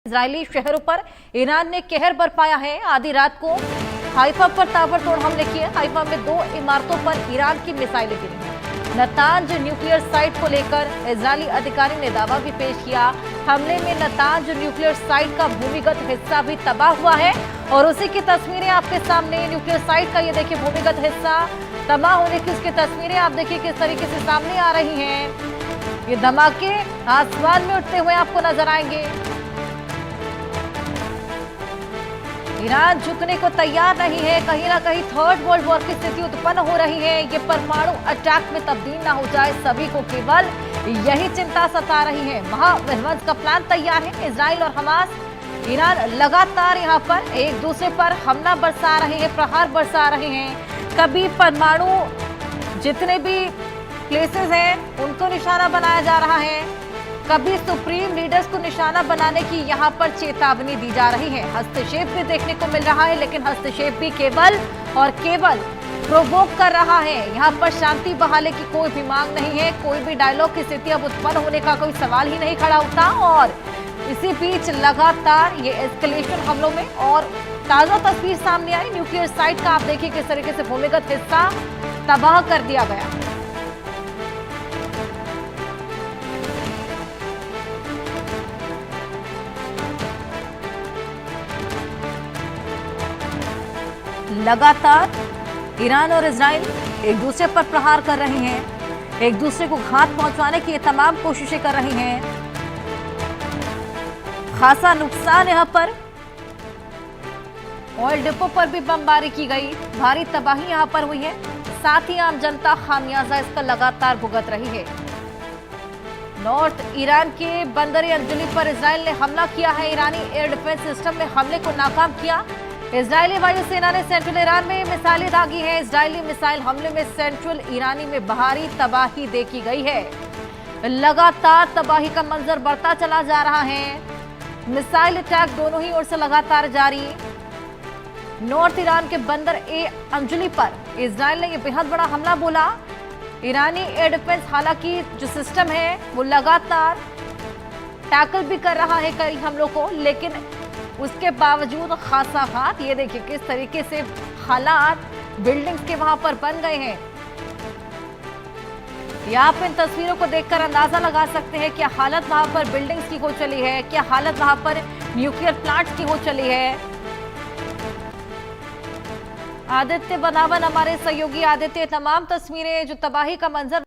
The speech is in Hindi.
इजरायली शहरों पर ईरान ने कहर बरपाया है। आधी रात को हाइफा पर ताबड़तोड़ हमले किए। हाइफा में 2 इमारतों पर ईरान की मिसाइलें गिरी हैं। नतांज न्यूक्लियर साइट को लेकर इजरायली अधिकारी ने दावा भी पेश किया। हमले में नतांज न्यूक्लियर साइट का भूमिगत हिस्सा भी तबाह हुआ है और उसी की तस्वीरें आपके सामने। न्यूक्लियर साइट का ये देखिए भूमिगत हिस्सा तबाह होने की उसकी तस्वीरें आप देखिए किस तरीके से सामने आ रही हैं। ये धमाके आसमान में उठते हुए आपको नजर आएंगे। ईरान झुकने को तैयार नहीं है। कहीं ना कहीं थर्ड वर्ल्ड वॉर की स्थिति उत्पन्न हो रही है। ये परमाणु अटैक में तब्दील ना हो जाए, सभी को केवल यही चिंता सता रही है। महाविध्वंस का प्लान तैयार है। इजराइल और हमास, ईरान लगातार यहाँ पर एक दूसरे पर हमला बरसा रहे हैं, प्रहार बरसा रहे हैं। कभी परमाणु जितने भी प्लेसेस हैं उनको निशाना बनाया जा रहा है, कभी सुप्रीम लीडर्स को निशाना बनाने की यहाँ पर चेतावनी दी जा रही है। हस्तक्षेप भी देखने को मिल रहा है, लेकिन हस्तक्षेप भी केवल और केवल प्रोवोक कर रहा है। यहाँ पर शांति बहाली की कोई भी मांग नहीं है। कोई भी डायलॉग की स्थिति अब उत्पन्न होने का कोई सवाल ही नहीं खड़ा होता। और इसी बीच लगातार ये एस्केलेशन हमलों में और ताजा तस्वीर सामने आई। न्यूक्लियर साइट का आप देखिए किस तरीके से भूमिगत हिस्सा तबाह कर दिया गया। लगातार ईरान और इजराइल एक दूसरे पर प्रहार कर रहे हैं, एक दूसरे को घात पहुंचाने की तमाम कोशिशें कर रही हैं। खासा नुकसान यहां पर ऑयल डिपो पर भी बमबारी की गई, भारी तबाही यहां पर हुई है। साथ ही आम जनता खामियाजा इसका लगातार भुगत रही है। नॉर्थ ईरान के बंदर अंजुली पर इजराइल ने हमला किया है। ईरानी एयर डिफेंस सिस्टम में हमले को नाकाम किया। इजरायली वायुसेना ने सेंट्रल ईरान में मिसाइलें दागी हैं। इजरायली मिसाइल हमले में सेंट्रल ईरानी में भारी तबाही देखी गई है। लगातार तबाही का मंजर बढ़ता चला जा रहा है। मिसाइल अटैक दोनों ही ओर से लगातार जारी। नॉर्थ ईरान के बंदर ए अंजुली पर इजराइल ने यह बेहद बड़ा हमला बोला। ईरानी एयर डिफेंस हालांकि जो सिस्टम है वो लगातार टैकल भी कर रहा है कई हमलों को, लेकिन उसके बावजूद खासा घात। ये देखिए किस तरीके से हालात बिल्डिंग्स के वहां पर बन गए हैं। या आप इन तस्वीरों को देखकर अंदाजा लगा सकते हैं क्या हालत वहां पर बिल्डिंग्स की हो चली है, क्या हालत वहां पर न्यूक्लियर प्लांट्स की हो चली है। आदित्य बनावन हमारे सहयोगी आदित्य, तमाम तस्वीरें जो तबाही का मंजर